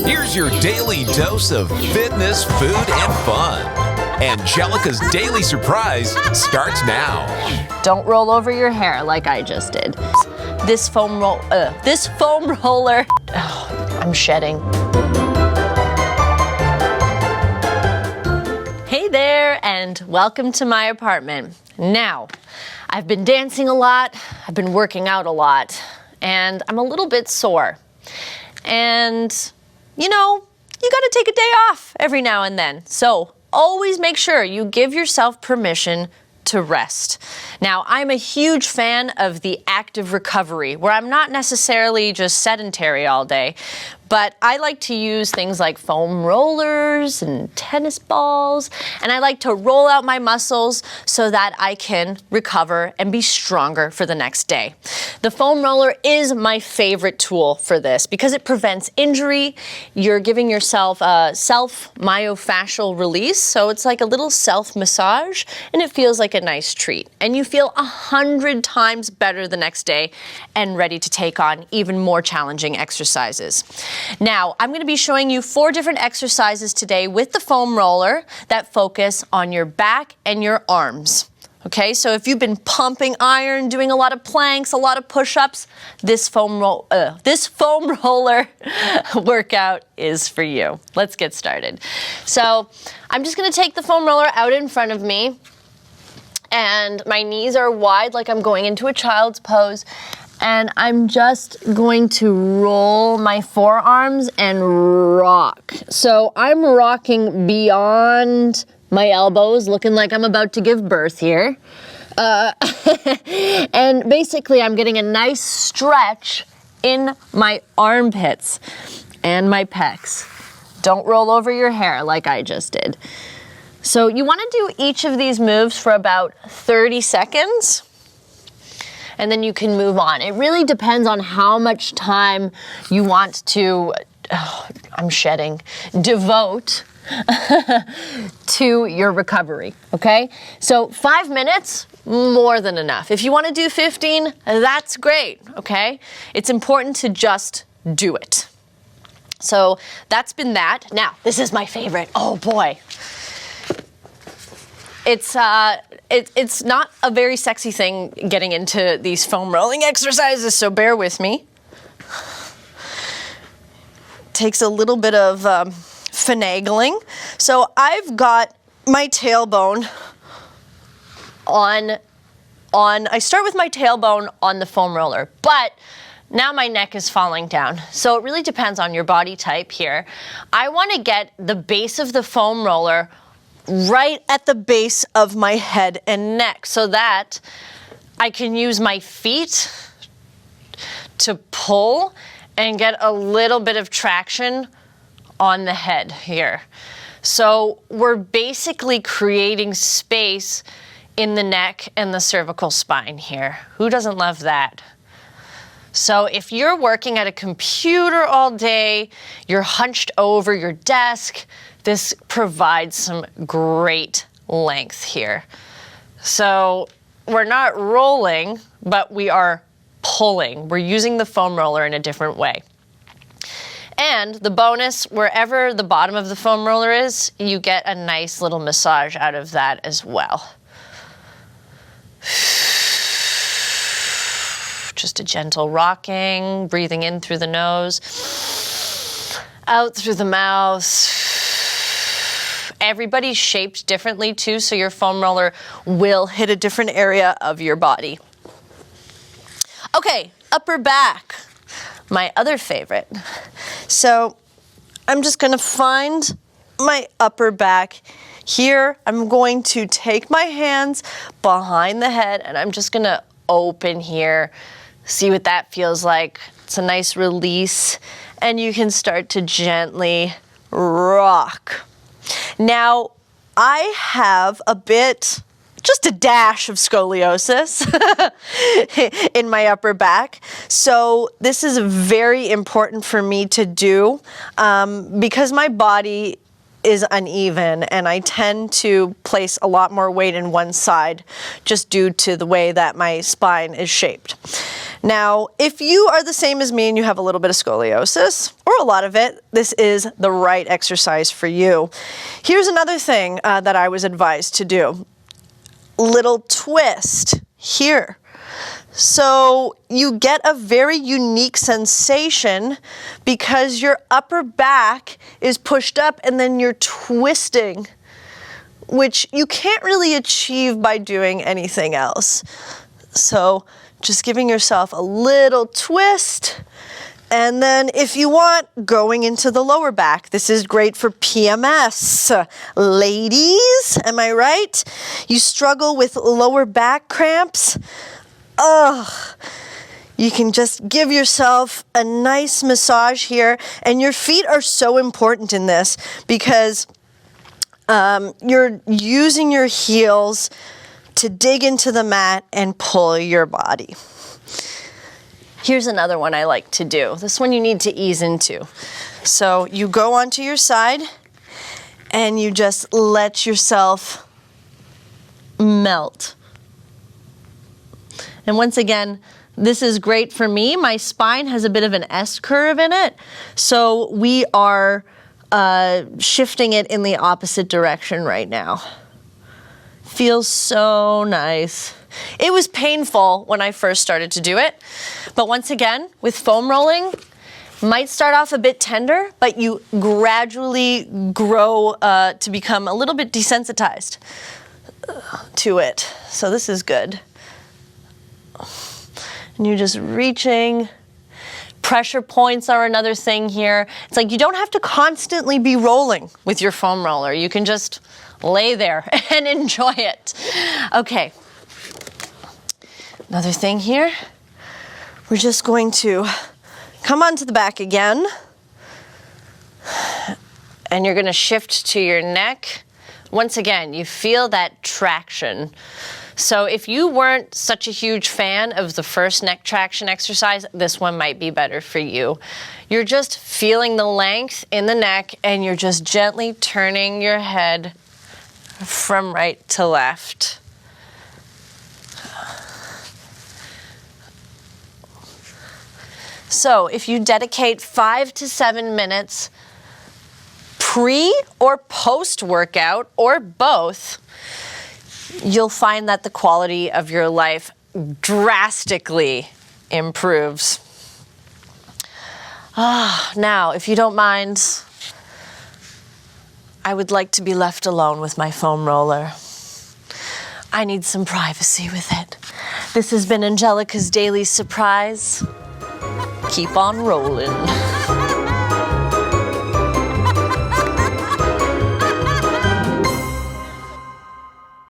Here's your daily dose of fitness, food, and fun. Angelica's Daily Surprise starts now. Don't roll over your hair like I just did. This foam roller, I'm shedding. Hey there, and welcome to my apartment. Now, I've been dancing a lot, I've been working out a lot, and I'm a little bit sore. And, you know, you gotta take a day off every now and then. So always make sure you give yourself permission to rest. Now, I'm a huge fan of the active recovery, where I'm not necessarily just sedentary all day, but I like to use things like foam rollers and tennis balls, and I like to roll out my muscles so that I can recover and be stronger for the next day. The foam roller is my favorite tool for this because it prevents injury. You're giving yourself a self-myofascial release, so it's like a little self-massage, and it feels like a nice treat. And you feel 100 times better the next day and ready to take on even more challenging exercises. Now, I'm going to be showing you 4 different exercises today with the foam roller that focus on your back and your arms. Okay, so if you've been pumping iron, doing a lot of planks, a lot of push-ups, this foam roller workout is for you. Let's get started. So I'm just going to take the foam roller out in front of me, and my knees are wide like I'm going into a child's pose. And I'm just going to roll my forearms and rock. So I'm rocking beyond my elbows, looking like I'm about to give birth here. And basically I'm getting a nice stretch in my armpits and my pecs. Don't roll over your hair like I just did. So you want to do each of these moves for about 30 seconds. And then you can move on. It really depends on how much time you want to, I'm shedding, devote to your recovery, okay? So 5 minutes, more than enough. If you want to do 15, that's great, okay? It's important to just do it. So that's been that. Now, this is my favorite. Oh boy. It's not a very sexy thing getting into these foam rolling exercises, so bear with me. Takes a little bit of finagling. So I've got my tailbone I start with my tailbone on the foam roller, but now my neck is falling down. So it really depends on your body type here. I want to get the base of the foam roller right at the base of my head and neck so that I can use my feet to pull and get a little bit of traction on the head here. So we're basically creating space in the neck and the cervical spine here. Who doesn't love that? So if you're working at a computer all day, you're hunched over your desk, this provides some great length here. So we're not rolling, but we are pulling. We're using the foam roller in a different way. And the bonus, wherever the bottom of the foam roller is, you get a nice little massage out of that as well. Just a gentle rocking, breathing in through the nose, out through the mouth. Everybody's shaped differently too, so your foam roller will hit a different area of your body. Okay, upper back, my other favorite. So I'm just gonna find my upper back here. I'm going to take my hands behind the head and I'm just gonna open here. See what that feels like. It's a nice release, and you can start to gently rock. Now, I have just a dash of scoliosis in my upper back. So this is very important for me to do because my body is uneven and I tend to place a lot more weight in one side just due to the way that my spine is shaped. Now, if you are the same as me and you have a little bit of scoliosis, or a lot of it, this is the right exercise for you. Here's another thing that I was advised to do. Little twist here. So you get a very unique sensation because your upper back is pushed up and then you're twisting, which you can't really achieve by doing anything else. So just giving yourself a little twist. And then if you want, going into the lower back. This is great for PMS. Ladies, am I right? You struggle with lower back cramps? You can just give yourself a nice massage here. And your feet are so important in this because you're using your heels to dig into the mat and pull your body. Here's another one I like to do. This one you need to ease into. So you go onto your side and you just let yourself melt. And once again, this is great for me. My spine has a bit of an S curve in it, so we are shifting it in the opposite direction right now. Feels so nice. It was painful when I first started to do it, but once again, with foam rolling, might start off a bit tender, but you gradually grow to become a little bit desensitized to it. So this is good. And you're just reaching. Pressure points are another thing here. It's like you don't have to constantly be rolling with your foam roller. You can just lay there and enjoy it. Okay. Another thing here. We're just going to come onto the back again. And you're going to shift to your neck. Once again, you feel that traction. So if you weren't such a huge fan of the first neck traction exercise, this one might be better for you. You're just feeling the length in the neck and you're just gently turning your head from right to left. So if you dedicate 5 to 7 minutes pre or post workout or both, you'll find that the quality of your life drastically improves. Now, if you don't mind, I would like to be left alone with my foam roller. I need some privacy with it. This has been Angelica's Daily Surprise. Keep on rolling.